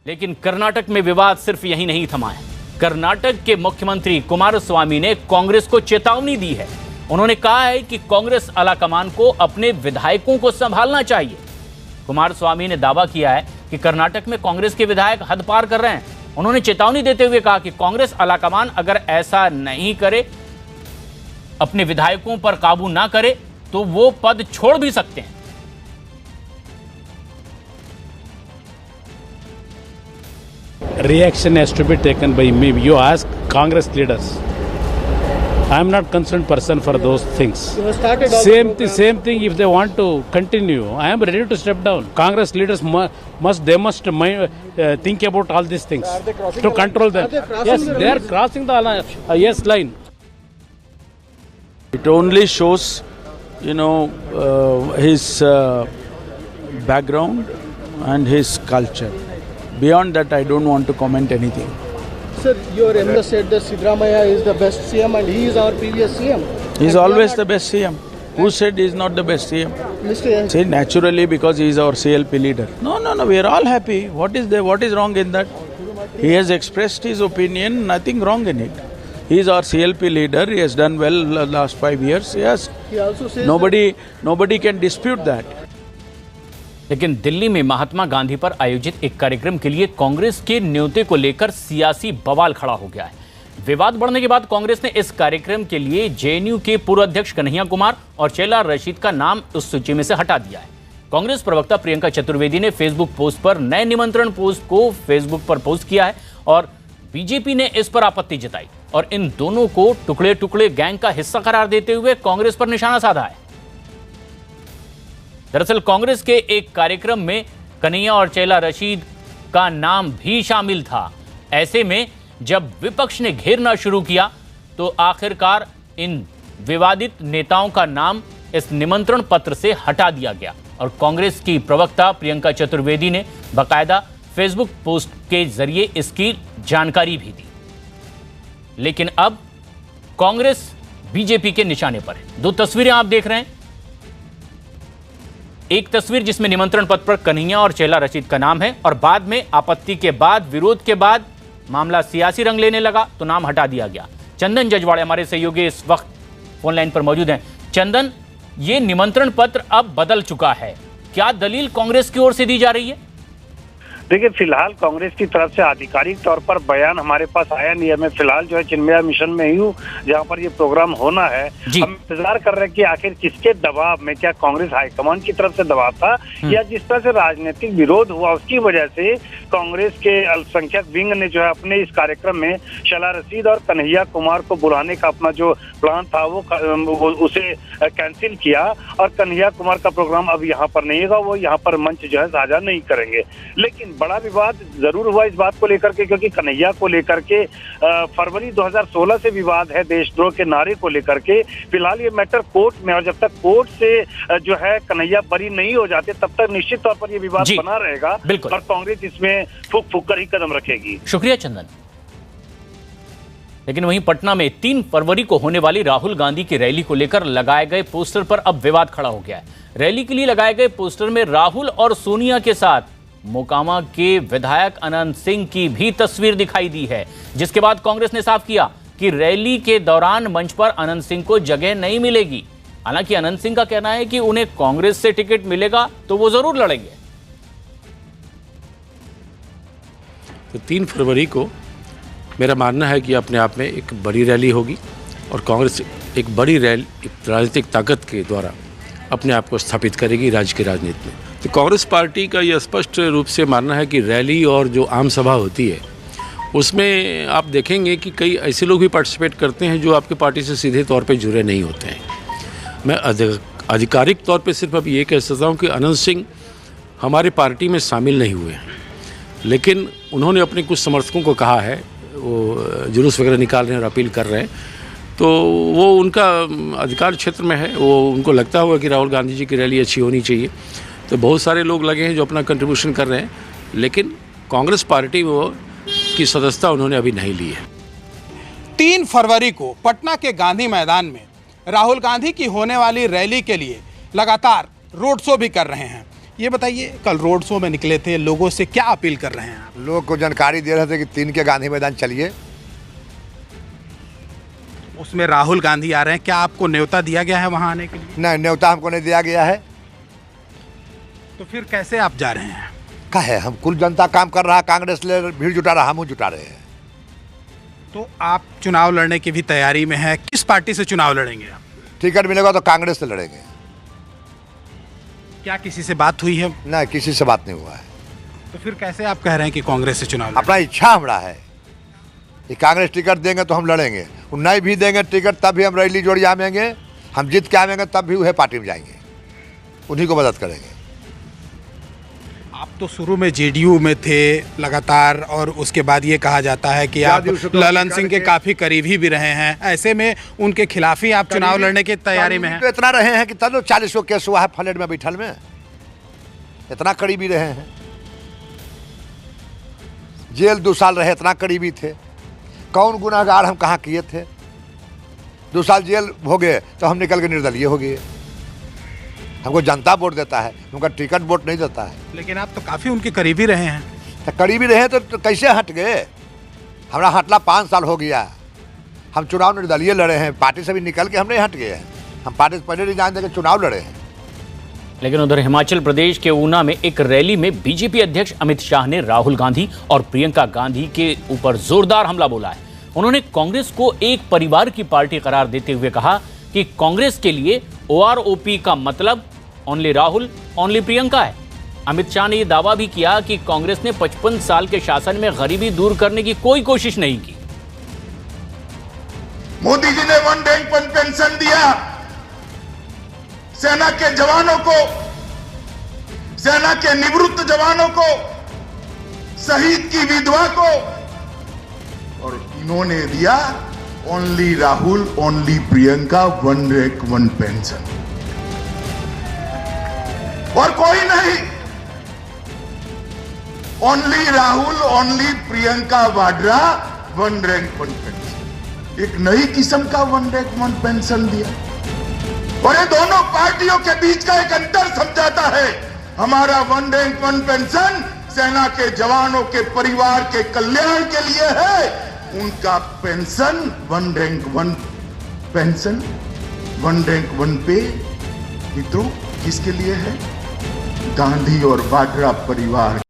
लेकिन कर्नाटक में विवाद सिर्फ यही नहीं थमा है। कर्नाटक के मुख्यमंत्री कुमारस्वामी ने कांग्रेस को चेतावनी दी है। उन्होंने कहा है कि कांग्रेस आलाकमान को अपने विधायकों को संभालना चाहिए। कुमारस्वामी ने दावा किया है कि कर्नाटक में कांग्रेस के विधायक हद पार कर रहे हैं। उन्होंने चेतावनी देते हुए कहा कि कांग्रेस आलाकमान अगर ऐसा नहीं करे, अपने विधायकों पर काबू ना करे, तो वो पद छोड़ भी सकते हैं। Reaction has to be taken by me. You ask Congress leaders. I am not concerned person for those things. Same thing. If they want to continue, I am ready to step down. Congress leaders must think about all these things to control them. Yes, they are crossing the yes line. It only shows, his background and his culture. Beyond that, I don't want to comment anything. Sir, your MLA said that Siddaramaiah is the best CM and he is our previous CM. He is always the best CM. Who said he is not the best CM? Mr. Say naturally because he is our CLP leader. No, we are all happy. What is wrong in that? He has expressed his opinion, nothing wrong in it. He is our CLP leader. He has done well the last 5 years. Yes. He also says nobody can dispute that. लेकिन दिल्ली में महात्मा गांधी पर आयोजित एक कार्यक्रम के लिए कांग्रेस के न्योते को लेकर सियासी बवाल खड़ा हो गया है। विवाद बढ़ने के बाद कांग्रेस ने इस कार्यक्रम के लिए जेएनयू के पूर्व अध्यक्ष कन्हैया कुमार और चेला रशीद का नाम उस सूची में से हटा दिया है। कांग्रेस प्रवक्ता प्रियंका चतुर्वेदी ने फेसबुक पोस्ट पर नए निमंत्रण पोस्ट को फेसबुक पर पोस्ट किया है और बीजेपी ने इस पर आपत्ति जताई और इन दोनों को टुकड़े टुकड़े गैंग का हिस्सा करार देते हुए कांग्रेस पर निशाना साधा है। दरअसल कांग्रेस के एक कार्यक्रम में कन्हैया और चेला रशीद का नाम भी शामिल था। ऐसे में जब विपक्ष ने घेरना शुरू किया तो आखिरकार इन विवादित नेताओं का नाम इस निमंत्रण पत्र से हटा दिया गया और कांग्रेस की प्रवक्ता प्रियंका चतुर्वेदी ने बाकायदा फेसबुक पोस्ट के जरिए इसकी जानकारी भी दी। लेकिन अब कांग्रेस बीजेपी के निशाने पर है। दो तस्वीरें आप देख रहे हैं। एक तस्वीर जिसमें निमंत्रण पत्र पर कन्हैया और चेला रशीद का नाम है और बाद में आपत्ति के बाद, विरोध के बाद मामला सियासी रंग लेने लगा तो नाम हटा दिया गया। चंदन जजवाड़े हमारे सहयोगी इस वक्त फोन लाइन पर मौजूद हैं। चंदन, ये निमंत्रण पत्र अब बदल चुका है, क्या दलील कांग्रेस की ओर से दी जा रही है? देखिए, फिलहाल कांग्रेस की तरफ से आधिकारिक तौर पर बयान हमारे पास आया नहीं है। मैं फिलहाल जो है चिन्मया मिशन में ही हूँ जहाँ पर ये प्रोग्राम होना है। हम इंतजार कर रहे हैं कि आखिर किसके दबाव में, क्या कांग्रेस हाईकमान की तरफ से दबाव था या जिस तरह से राजनीतिक विरोध हुआ उसकी वजह से कांग्रेस के अल्पसंख्यक विंग ने जो है अपने इस कार्यक्रम में चेला रशीद और कन्हैया कुमार को बुलाने का अपना जो प्लान था वो उसे कैंसिल किया और कन्हैया कुमार का प्रोग्राम अब यहाँ पर नहीं होगा, वो यहाँ पर मंच जो है साझा नहीं करेंगे। लेकिन बड़ा विवाद जरूर हुआ इस बात को लेकर के, क्योंकि कन्हैया को लेकर के फरवरी 2016 से विवाद है देशद्रोह के नारे को लेकर के। फिलहाल ये मैटर कोर्ट में, और जब तक कोर्ट से जो है कन्हैया बरी नहीं हो जाते तब तक निश्चित तौर पर ये विवाद बना रहेगा और कांग्रेस इसमें फूक फूक कर ही कदम रखेगी। शुक्रिया चंदन। लेकिन वहीं पटना में 3 फरवरी को होने वाली राहुल गांधी की रैली को लेकर लगाए गए पोस्टर पर अब विवाद खड़ा हो गया है। रैली के लिए लगाए गए पोस्टर में राहुल और सोनिया के साथ मोकामा के विधायक अनंत सिंह की भी तस्वीर दिखाई दी है, जिसके बाद कांग्रेस ने साफ किया कि रैली के दौरान मंच पर अनंत सिंह को जगह नहीं मिलेगी। हालांकि अनंत सिंह का कहना है कि उन्हें कांग्रेस से टिकट मिलेगा तो वो जरूर लड़ेंगे। तो 3 फरवरी को मेरा मानना है कि अपने आप में एक बड़ी रैली होगी और कांग्रेस एक बड़ी राजनीतिक ताकत के द्वारा अपने आप को स्थापित करेगी राज्य की राजनीति में। तो कांग्रेस पार्टी का यह स्पष्ट रूप से मानना है कि रैली और जो आम सभा होती है उसमें आप देखेंगे कि कई ऐसे लोग भी पार्टिसिपेट करते हैं जो आपके पार्टी से सीधे तौर पे जुड़े नहीं होते हैं। मैं आधिकारिक तौर पे सिर्फ अब ये कह सकता हूँ कि अनंत सिंह हमारे पार्टी में शामिल नहीं हुए हैं, लेकिन उन्होंने अपने कुछ समर्थकों को कहा है, वो जुलूस वगैरह निकाल रहे हैं और अपील कर रहे हैं, तो वो उनका अधिकार क्षेत्र में है। वो उनको लगता होगा कि राहुल गांधी जी की रैली अच्छी होनी चाहिए, तो बहुत सारे लोग लगे हैं जो अपना कंट्रीब्यूशन कर रहे हैं, लेकिन कांग्रेस पार्टी में की सदस्यता उन्होंने अभी नहीं ली है। 3 फरवरी को पटना के गांधी मैदान में राहुल गांधी की होने वाली रैली के लिए लगातार रोड शो भी कर रहे हैं। ये बताइए, कल रोड शो में निकले थे, लोगों से क्या अपील कर रहे हैं आप? लोग को जानकारी दे रहे थे कि 3 के गांधी मैदान चलिए। उसमें राहुल गांधी आ रहे हैं, क्या आपको न्योता दिया गया है वहां आने के लिए? नहीं, न्योता हमको नहीं दिया गया है। तो फिर कैसे आप जा रहे हैं? का है, हम कुल जनता काम कर रहा, कांग्रेस ले भीड़ जुटा रहा, हम जुटा रहे हैं। तो आप चुनाव लड़ने की भी तैयारी में है, किस पार्टी से चुनाव लड़ेंगे आप? टिकट मिलेगा तो कांग्रेस से लड़ेंगे। क्या किसी से बात हुई है? नहीं, किसी से बात नहीं हुआ है। तो फिर कैसे आप कह रहे हैं कि कांग्रेस से चुनाव लड़ेंगे? अपना इच्छा हमारा है कि कांग्रेस टिकट देंगे तो हम लड़ेंगे, नहीं भी देंगे टिकट तब भी हम रैली जोड़ी आवेंगे, हम जीत के आवेंगे तब भी वह पार्टी में जाएंगे, उन्हीं को मदद करेंगे। आप तो शुरू में जेडीयू में थे लगातार, और उसके बाद ये कहा जाता है कि आप ललन सिंह के काफी करीबी भी रहे हैं, ऐसे में उनके खिलाफ ही आप चुनाव लड़ने की तैयारी में हैं? तो इतना रहे हैं कि तब 40 को केस हुआ है फ्लैट में बैठल में, इतना करीबी रहे हैं। जेल 2 साल रहे, इतना करीबी थे। कौन गुनाहगार हम कहाँ किए थे? 2 साल जेल हो गए तो हम निकल के निर्दलीय हो गए। हमको जनता वोट देता है, उनका टिकट वोट नहीं देता है। लेकिन आप तो काफी उनके करीबी रहे हैं। तो करीबी रहे तो कैसे हट गए? हमारा हटला 5 साल हो गया। हम चुनाव निर्दलीय लड़े हैं, पार्टी से भी निकल के हम नहीं हट गए हैं। हम पार्टी से पहले रिजाइन देकर चुनाव लड़े हैं। लेकिन उधर हिमाचल प्रदेश के ऊना में एक रैली में बीजेपी अध्यक्ष अमित शाह ने राहुल गांधी और प्रियंका गांधी के ऊपर जोरदार हमला बोला है। उन्होंने कांग्रेस को एक परिवार की पार्टी करार देते हुए कहा कि कांग्रेस के लिए OROP का मतलब ओनली राहुल, ओनली प्रियंका है। अमित शाह ने यह दावा भी किया कि कांग्रेस ने 55 साल के शासन में गरीबी दूर करने की कोई कोशिश नहीं की। मोदी जी ने 1 रैंक 1 पेंशन दिया सेना के जवानों को, सेना के निवृत्त जवानों को, शहीद की विधवा को, और इन्होंने दिया only Rahul, only Priyanka, 1 rank 1 pension, और कोई नहीं। Only Rahul, only Priyanka Vadra, 1 rank 1 pension. एक नई किस्म का 1 रैंक 1 पेंशन दिया, और ये दोनों पार्टियों के बीच का एक अंतर समझाता है। हमारा 1 रैंक 1 पेंशन सेना के जवानों के परिवार के कल्याण के लिए है, उनका पेंशन 1 रैंक 1 पेंशन, 1 रैंक 1 पे मित्रों किसके लिए है? गांधी और वाड्रा परिवार।